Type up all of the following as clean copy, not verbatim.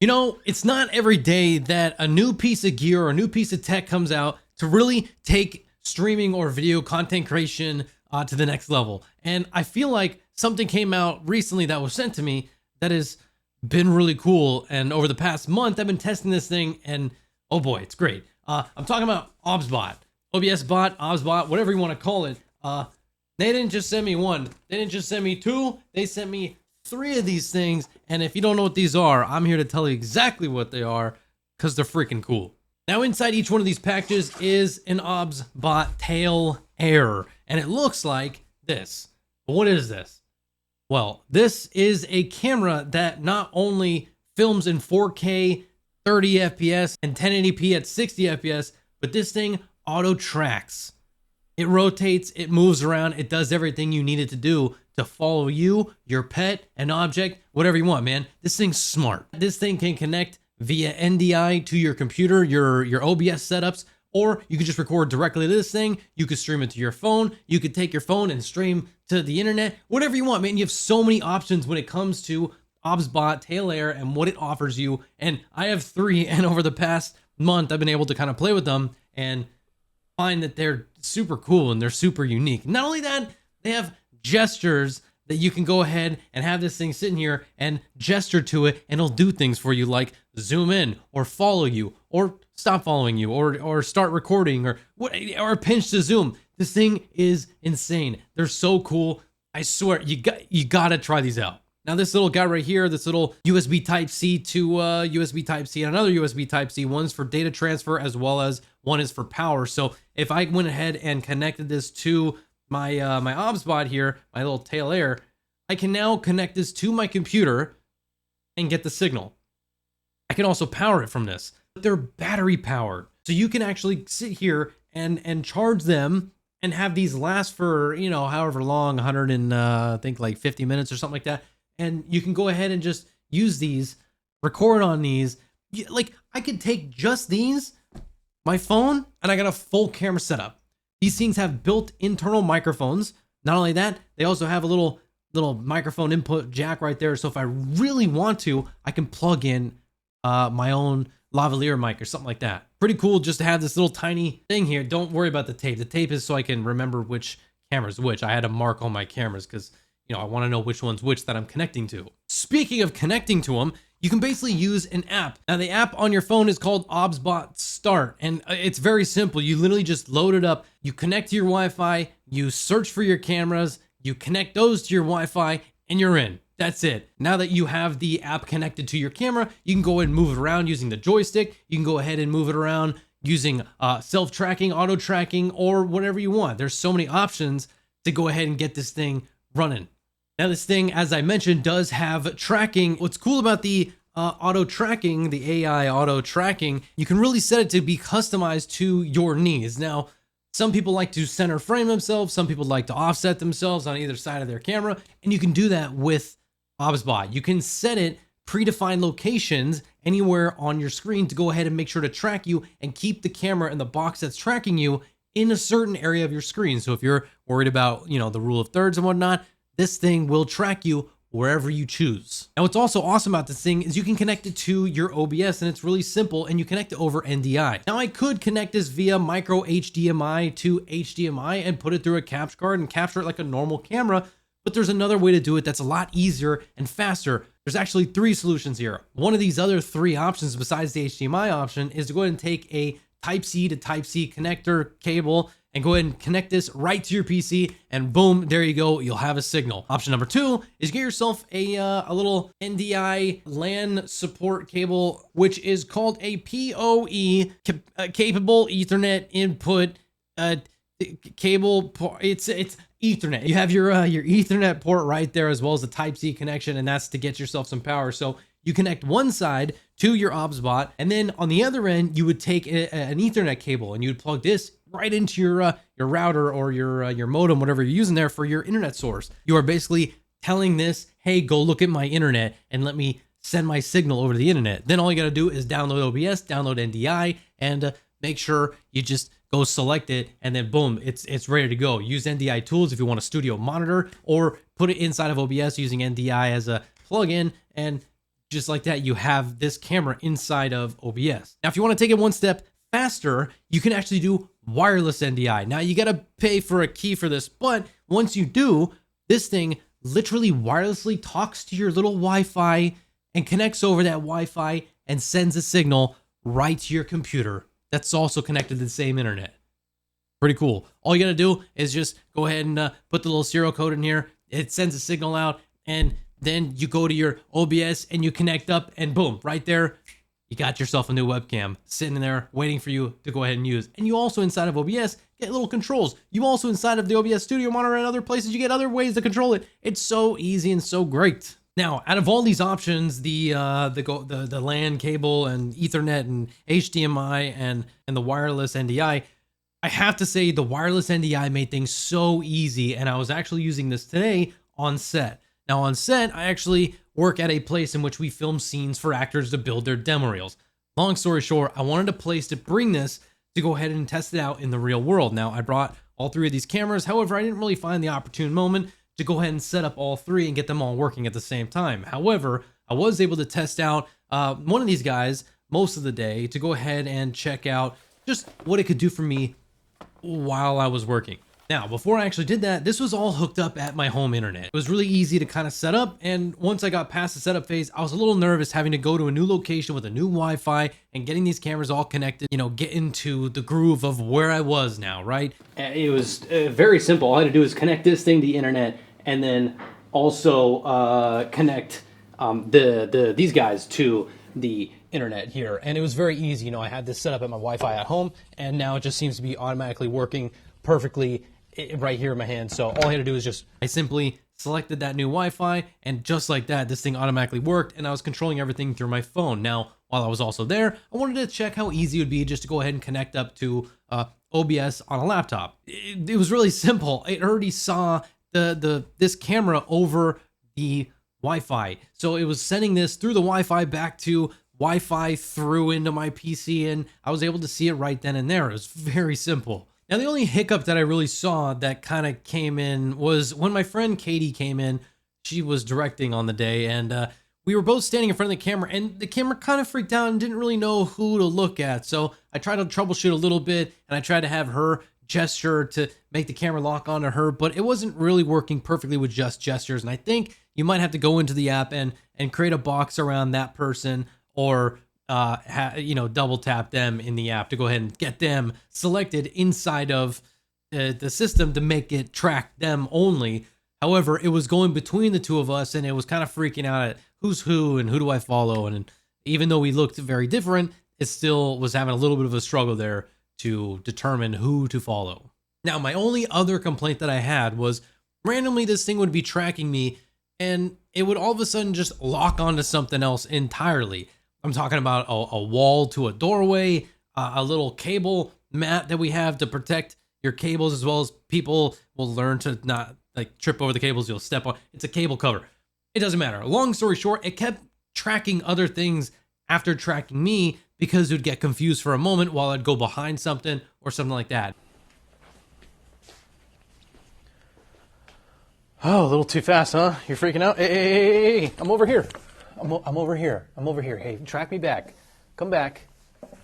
You know, it's not every day that a new piece of gear or a new piece of tech comes out to really take streaming or video content creation to the next level. And I feel like something came out recently that was sent to me that has been really cool. And over the past month, I've been testing this thing and oh boy, it's great. I'm talking about Obsbot, Obsbot, Obsbot, whatever you want to call it. They didn't just send me one. They didn't just send me two. They sent me 3 of these things. And if you don't know what these are, I'm here to tell you exactly what they are because they're freaking cool. Now, inside each one of these packages is an Obsbot tail air, and it looks like this. But what is this? Well, this is a camera that not only films in 4K, 30 FPS, and 1080p at 60 FPS, but this thing auto tracks. It rotates, it moves around, it does everything you need it to do to follow you, your pet, an object, whatever you want, man. This thing's smart. This thing can connect via NDI to your computer, your OBS setups, or you could just record directly to this thing. You could stream it to your phone. You could take your phone and stream to the internet, whatever you want, man. You have so many options when it comes to Obsbot tail air and what it offers you. And I have 3, and over the past month, I've been able to kind of play with them and find that they're super cool and they're super unique. Not only that, they have gestures that you can go ahead and have this thing sitting here and gesture to it, and it'll do things for you like zoom in or follow you or stop following you or start recording or pinch to zoom. This thing is insane. They're so cool. I swear you gotta try these out. Now this little guy right here, this little USB Type-C to USB Type-C and another USB Type-C. One's for data transfer as well as one is for power. So if I went ahead and connected this to my my Obsbot here, my little tail air, I can now connect this to my computer and get the signal. I can also power it from this. They're battery powered. So you can actually sit here and charge them and have these last for, you know, however long, 100 and I think like 50 minutes or something like that. And you can go ahead and just use these, record on these. Like I could take just these, my phone, and I got a full camera setup. These things have built internal microphones. Not only that, they also have a little microphone input jack right there. So if I really want to, I can plug in my own lavalier mic or something like that. Pretty cool just to have this little tiny thing here. Don't worry about the tape. The tape is so I can remember which camera's which. I had to mark all my cameras because, you know, I want to know which one's which that I'm connecting to. Speaking of connecting to them, you can basically use an app. Now the app on your phone is called Obsbot Start, and it's very simple. You literally just load it up, you connect to your Wi-Fi, you search for your cameras, you connect those to your Wi-Fi, and you're in. That's it. Now that you have the app connected to your camera, you can go ahead and move it around using the joystick. You can go ahead and move it around using self-tracking, auto-tracking, or whatever you want. There's so many options to go ahead and get this thing running. Now this thing, as I mentioned, does have tracking. What's cool about the auto tracking, the AI auto tracking, you can really set it to be customized to your needs. Now, some people like to center frame themselves. Some people like to offset themselves on either side of their camera. And you can do that with Obsbot. You can set it predefined locations anywhere on your screen to go ahead and make sure to track you and keep the camera in the box that's tracking you in a certain area of your screen. So if you're worried about, you know, the rule of thirds and whatnot, this thing will track you wherever you choose. Now, what's also awesome about this thing is you can connect it to your OBS, and it's really simple, and you connect it over NDI. Now, I could connect this via micro HDMI to HDMI and put it through a capture card and capture it like a normal camera, but there's another way to do it that's a lot easier and faster. There's actually 3 solutions here. One of these other 3 options besides the HDMI option is to go ahead and take a Type-C to Type-C connector cable and go ahead and connect this right to your PC, and boom, there you go, you'll have a signal. Option number 2 is get yourself a little NDI LAN support cable, which is called a PoE, capable Ethernet input cable. It's Ethernet. You have your Ethernet port right there, as well as the Type-C connection, and that's to get yourself some power. So you connect one side to your Obsbot, and then on the other end, you would take an Ethernet cable and you would plug this right into your router or your modem, whatever you're using there for your internet source. You are basically telling this, hey, go look at my internet and let me send my signal over to the internet. Then all you got to do is download OBS, download NDI, and make sure you just go select it, and then boom, it's ready to go. Use NDI tools if you want a studio monitor, or put it inside of OBS using NDI as a plugin, and just like that, you have this camera inside of OBS. Now, if you want to take it one step faster, you can actually do wireless NDI. Now, you got to pay for a key for this, but once you do, this thing literally wirelessly talks to your little Wi-Fi and connects over that Wi-Fi and sends a signal right to your computer that's also connected to the same internet. Pretty cool. All you got to do is just go ahead and put the little serial code in here. It sends a signal out, and then you go to your OBS and you connect up, and boom, right there, you got yourself a new webcam sitting there waiting for you to go ahead and use. And you also, inside of OBS, get little controls. You also, inside of the OBS Studio Monitor and other places, you get other ways to control it. It's so easy and so great. Now, out of all these options, the LAN cable and Ethernet and HDMI and the wireless NDI, I have to say the wireless NDI made things so easy, and I was actually using this today on set. Now, on set, I actually work at a place in which we film scenes for actors to build their demo reels. Long story short, I wanted a place to bring this to go ahead and test it out in the real world. Now, I brought all three of these cameras. However, I didn't really find the opportune moment to go ahead and set up all three and get them all working at the same time. However, I was able to test out one of these guys most of the day to go ahead and check out just what it could do for me while I was working. Now, before I actually did that, this was all hooked up at my home internet. It was really easy to kind of set up, and once I got past the setup phase, I was a little nervous having to go to a new location with a new Wi-Fi and getting these cameras all connected, you know, get into the groove of where I was now, right? It was very simple. All I had to do is connect this thing to the internet, and then also connect these guys to the internet here. And it was very easy. You know, I had this set up at my Wi-Fi at home, and now it just seems to be automatically working perfectly right here in my hand. So all I had to do is just, I simply selected that new Wi-Fi, and just like that, this thing automatically worked, and I was controlling everything through my phone. Now, while I was also there, I wanted to check how easy it would be just to go ahead and connect up to OBS on a laptop. It was really simple. It already saw this camera over the Wi-Fi. So it was sending this through the Wi-Fi back to Wi-Fi through into my PC, and I was able to see it right then and there. It was very simple. Now, the only hiccup that I really saw that kind of came in was when my friend Katie came in. She was directing on the day, and we were both standing in front of the camera, and the camera kind of freaked out and didn't really know who to look at. So I tried to troubleshoot a little bit, and I tried to have her gesture to make the camera lock onto her, but it wasn't really working perfectly with just gestures. And I think you might have to go into the app and create a box around that person, or double tap them in the app to go ahead and get them selected inside of the system to make it track them only. However, it was going between the two of us, and it was kind of freaking out at who's who and who do I follow. And even though we looked very different, it still was having a little bit of a struggle there to determine who to follow. Now, my only other complaint that I had was randomly this thing would be tracking me, and it would all of a sudden just lock onto something else entirely. I'm talking about a wall to a doorway, a little cable mat that we have to protect your cables, as well as people will learn to not like trip over the cables you'll step on. It's a cable cover. It doesn't matter. Long story short, it kept tracking other things after tracking me because it would get confused for a moment while I'd go behind something or something like that. oh, a little too fast, huh? You're freaking out? Hey, I'm over here. I'm over here. I'm over here. Hey, track me back. Come back.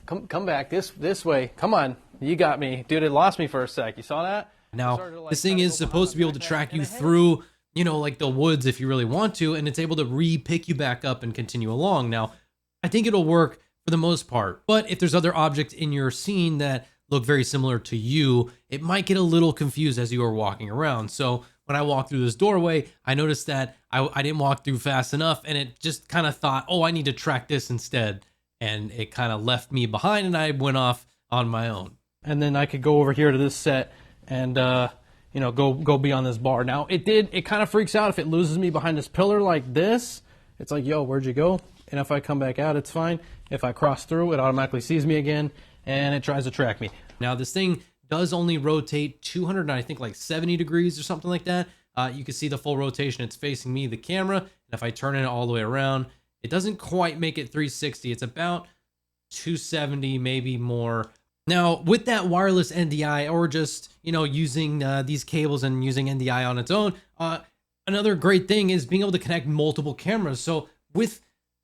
Come back this way. Come on. You got me. Dude, it lost me for a sec. You saw that? Now, this thing is supposed to be able to track you through, you know, like the woods if you really want to, and it's able to re-pick you back up and continue along. Now, I think it'll work for the most part, but if there's other objects in your scene that look very similar to you, it might get a little confused as you are walking around. So when I walked through this doorway, I noticed that I didn't walk through fast enough, and it just kind of thought, oh, I need to track this instead. And it kind of left me behind, and I went off on my own. And then I could go over here to this set and, go be on this bar. Now, it kind of freaks out if it loses me behind this pillar like this. It's like, yo, where'd you go? And if I come back out, it's fine. If I cross through, it automatically sees me again, and it tries to track me. Now, this thing does only rotate 200, I think like 70 degrees or something like that. You can see the full rotation. It's facing me, the camera. And if I turn it all the way around, it doesn't quite make it 360. It's about 270, maybe more. Now, with that wireless NDI, or just, using these cables and using NDI on its own, another great thing is being able to connect multiple cameras. So with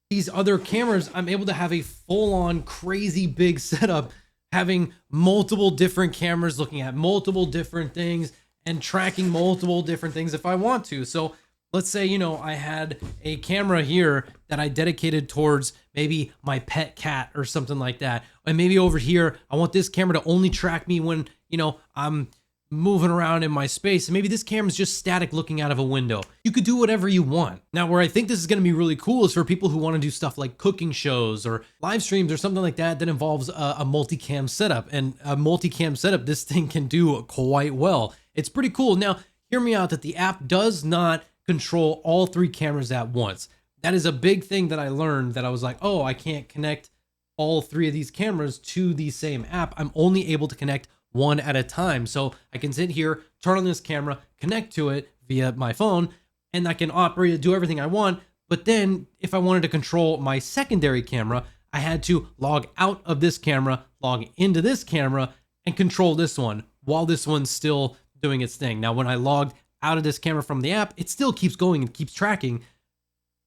these other cameras, I'm able to have a full-on crazy big setup, having multiple different cameras looking at multiple different things and tracking multiple different things if I want to. So let's say, you know, I had a camera here that I dedicated towards maybe my pet cat or something like that. And maybe over here, I want this camera to only track me when, you know, I'm moving around in my space. And maybe this camera's just static looking out of a window. You could do whatever you want. Now, where I think this is going to be really cool is for people who want to do stuff like cooking shows or live streams or something like that that involves a multicam setup. And a multicam setup, this thing can do quite well. It's pretty cool. Now, hear me out that the app does not control all 3 cameras at once. That is a big thing that I learned, that I was like, oh, I can't connect all 3 of these cameras to the same app. I'm only able to connect one at a time. So I can sit here, turn on this camera, connect to it via my phone, and I can operate it, do everything I want. But then if I wanted to control my secondary camera, I had to log out of this camera, log into this camera, and control this one while this one's still doing its thing. Now, when I logged out of this camera from the app, it still keeps going and keeps tracking.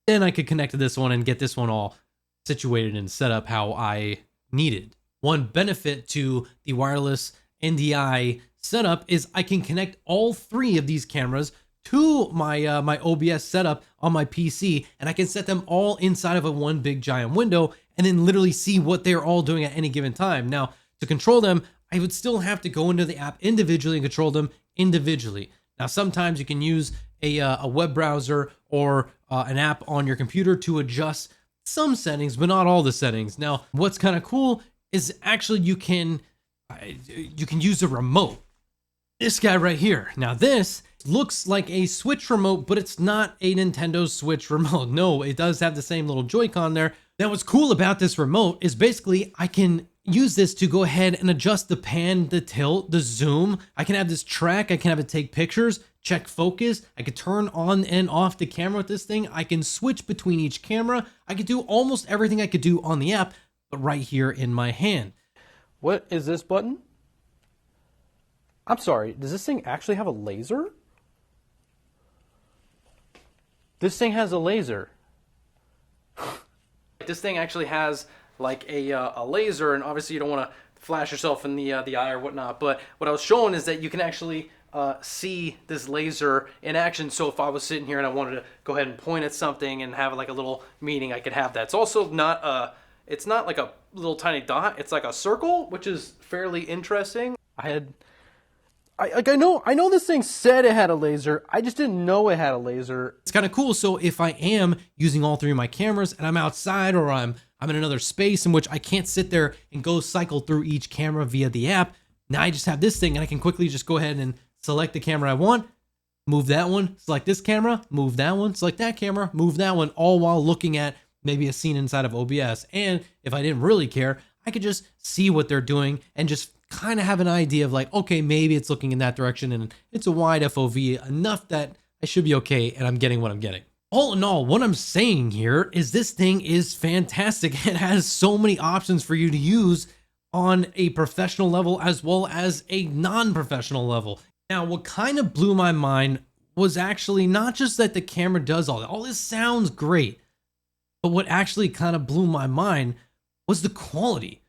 Then I could connect to this one and get this one all situated and set up how I needed. One benefit to the wireless NDI setup is I can connect all 3 of these cameras to my my OBS setup on my PC, and I can set them all inside of a one big giant window and then literally see what they're all doing at any given time. Now, to control them, I would still have to go into the app individually and control them individually. Now, sometimes you can use a web browser or an app on your computer to adjust some settings, but not all the settings. Now, what's kind of cool is actually you can use a remote. This guy right here. Now, this looks like a Switch remote, but it's not a Nintendo Switch remote. No, it does have the same little Joy-Con there. Now, what's cool about this remote is basically I can use this to go ahead and adjust the pan, the tilt, the zoom. I can have this track. I can have it take pictures, check focus. I could turn on and off the camera with this thing. I can switch between each camera. I could do almost everything I could do on the app, but right here in my hand. What is this button? I'm sorry, does this thing actually have a laser? This thing has a laser. This thing actually has like a laser, and obviously you don't want to flash yourself in the eye or whatnot, but what I was showing is that you can actually see this laser in action. So if I was sitting here and I wanted to go ahead and point at something and have like a little meeting, I could have that. It's also not it's not like a little tiny dot, it's like a circle, which is fairly interesting. I know this thing said it had a laser, I just didn't know it had a laser. It's kind of cool. So if I am using all 3 of my cameras and I'm outside or I'm in another space in which I can't sit there and go cycle through each camera via the app, now I just have this thing and I can quickly just go ahead and select the camera I want, move that one, select this camera, move that one, select that camera, move that one, all while looking at maybe a scene inside of OBS. And if I didn't really care, I could just see what they're doing and just kind of have an idea of like, okay, maybe it's looking in that direction and it's a wide FOV enough that I should be okay and I'm getting what I'm getting. All in all, what I'm saying here is this thing is fantastic. It has so many options for you to use on a professional level as well as a non-professional level. Now, what kind of blew my mind was actually not just that the camera does all that. All this sounds great. But what actually kind of blew my mind was the quality.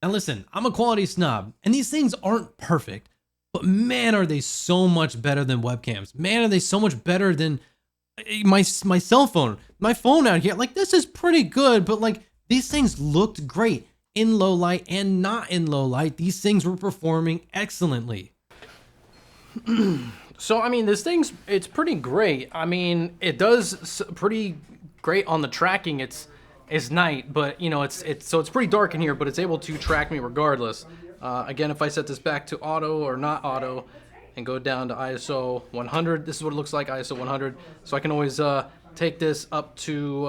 Now listen, I'm a quality snob, and these things aren't perfect, but man, are they so much better than webcams. Man, are they so much better than my cell phone. My phone out here, like this is pretty good, but like these things looked great in low light and not in low light. These things were performing excellently. So, I mean, it's pretty great. I mean, it does pretty great on the tracking. It's night, but you know, it's pretty dark in here, but it's able to track me regardless. Again, if I set this back to auto or not auto and go down to ISO 100, this is what it looks like, ISO 100. So I can always take this up to,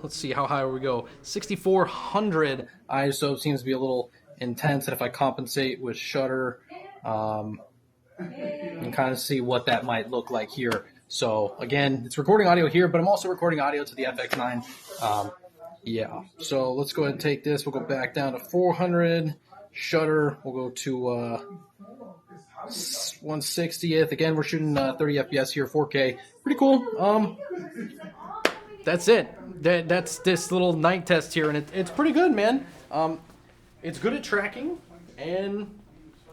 let's see, how high will we go? 6400 ISO seems to be a little intense, and if I compensate with shutter, and kind of see what that might look like here. So again, it's recording audio here, but I'm also recording audio to the FX9. Yeah, so let's go ahead and take this. We'll go back down to 400. Shutter, we'll go to 1/60th. Again, we're shooting 30 FPS here, 4K. Pretty cool. That's it. that's this little night test here, and it's pretty good, man. It's good at tracking, and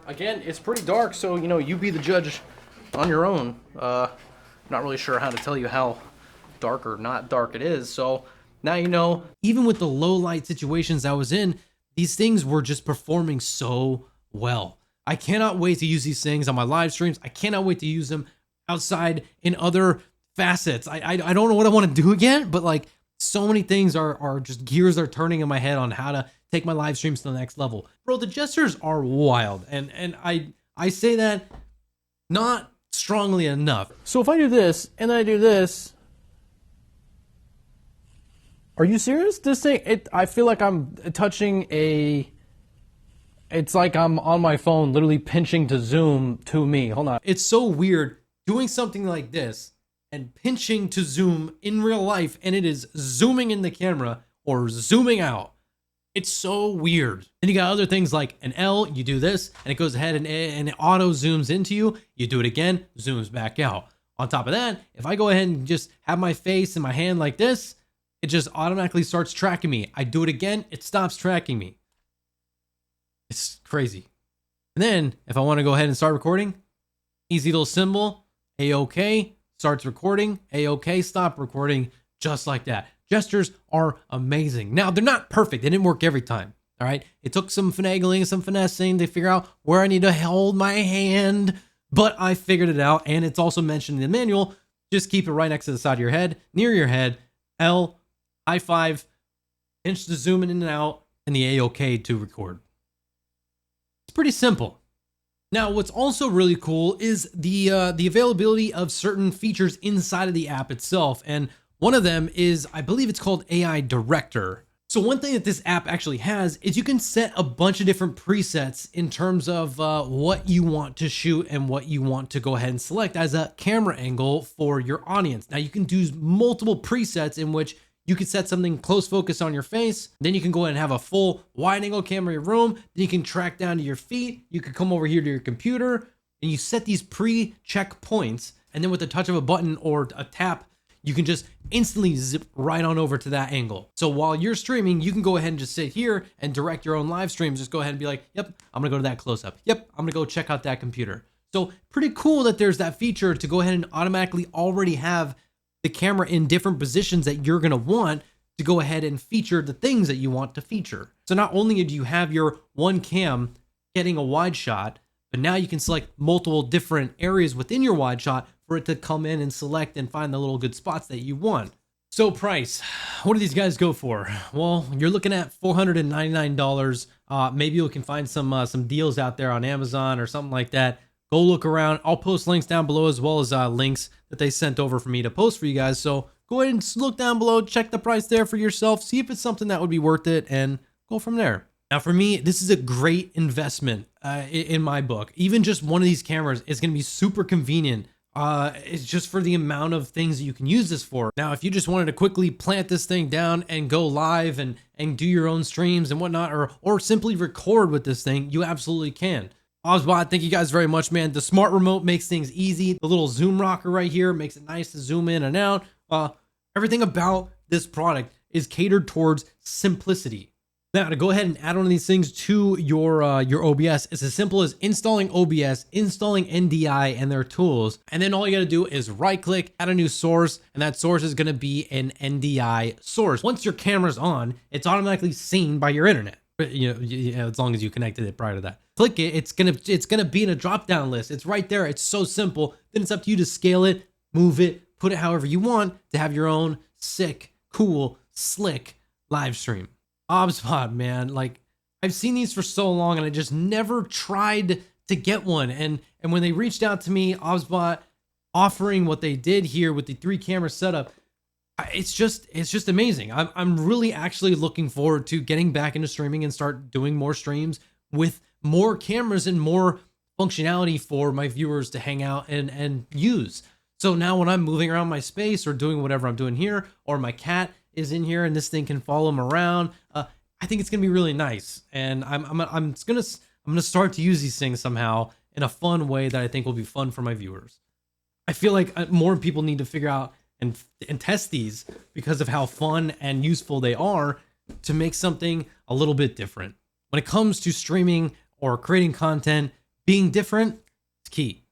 again, it's pretty dark, so you know, you be the judge on your own. Not really sure how to tell you how dark or not dark it is, so now you know. Even with the low light situations I was in, these things were just performing so well. I cannot wait to use these things on my live streams. I cannot wait to use them outside in other facets. I don't know what I want to do again, but like so many things are just gears are turning in my head on how to take my live streams to the next level. Bro, the gestures are wild, and I say that not strongly enough. So if I do this and then I do this, are you serious? This thing, I feel like I'm touching it's like I'm on my phone literally pinching to zoom to me. Hold on. It's so weird doing something like this and pinching to zoom in real life, and it is zooming in the camera or zooming out. It's so weird. Then you got other things like an L, you do this, and it goes ahead and it auto zooms into you. You do it again, zooms back out. On top of that, if I go ahead and just have my face and my hand like this, it just automatically starts tracking me. I do it again, it stops tracking me. It's crazy. And then if I want to go ahead and start recording, easy little symbol, A-OK, starts recording, A-OK, stop recording, just like that. Gestures are amazing. Now, they're not perfect. They didn't work every time, all right? It took some finagling, some finessing to figure out where I need to hold my hand, but I figured it out, and it's also mentioned in the manual. Just keep it right next to the side of your head, near your head, L, high five, pinch to zoom in and out, and the A-OK to record. It's pretty simple. Now, what's also really cool is the availability of certain features inside of the app itself, and one of them is, I believe it's called AI Director. So one thing that this app actually has is you can set a bunch of different presets in terms of what you want to shoot and what you want to go ahead and select as a camera angle for your audience. Now you can do multiple presets in which you can set something close focus on your face. Then you can go ahead and have a full wide angle camera in your room. Then you can track down to your feet. You can come over here to your computer and you set these pre-check points. And then with the touch of a button or a tap, you can just instantly zip right on over to that angle. So while you're streaming, you can go ahead and just sit here and direct your own live streams. Just go ahead and be like, yep, I'm gonna go to that close up. Yep, I'm gonna go check out that computer. So pretty cool that there's that feature to go ahead and automatically already have the camera in different positions that you're gonna want to go ahead and feature the things that you want to feature. So not only do you have your one cam getting a wide shot, but now you can select multiple different areas within your wide shot for it to come in and select and find the little good spots that you want. So price, what do these guys go for? Well, you're looking at $499. Maybe you can find some deals out there on Amazon or something like that. Go look around. I'll post links down below as well as links that they sent over for me to post for you guys. So go ahead and look down below, check the price there for yourself, see if it's something that would be worth it, and go from there. Now for me, this is a great investment in my book. Even just one of these cameras is going to be super convenient. It's just for the amount of things that you can use this for. Now, if you just wanted to quickly plant this thing down and go live and do your own streams and whatnot, or simply record with this thing, you absolutely can. Obsbot, thank you guys very much, man. The smart remote makes things easy. The little zoom rocker right here makes it nice to zoom in and out. Everything about this product is catered towards simplicity. Now, to go ahead and add one of these things to your OBS, it's as simple as installing OBS, installing NDI and their tools, and then all you gotta do is right-click, add a new source, and that source is gonna be an NDI source. Once your camera's on, it's automatically seen by your internet. You know, as long as you connected it prior to that. Click it, it's gonna be in a drop-down list. It's right there. It's so simple. Then it's up to you to scale it, move it, put it however you want to have your own sick, cool, slick live stream. Obsbot, man, like I've seen these for so long and I just never tried to get one. And when they reached out to me, Obsbot offering what they did here with the 3-camera setup, it's just amazing. I'm really actually looking forward to getting back into streaming and start doing more streams with more cameras and more functionality for my viewers to hang out and use. So now when I'm moving around my space or doing whatever I'm doing here, or my cat is in here and this thing can follow him around, I think it's gonna be really nice. And I'm gonna start to use these things somehow in a fun way that I think will be fun for my viewers. I feel like more people need to figure out and test these because of how fun and useful they are to make something a little bit different. When it comes to streaming or creating content, being different is key.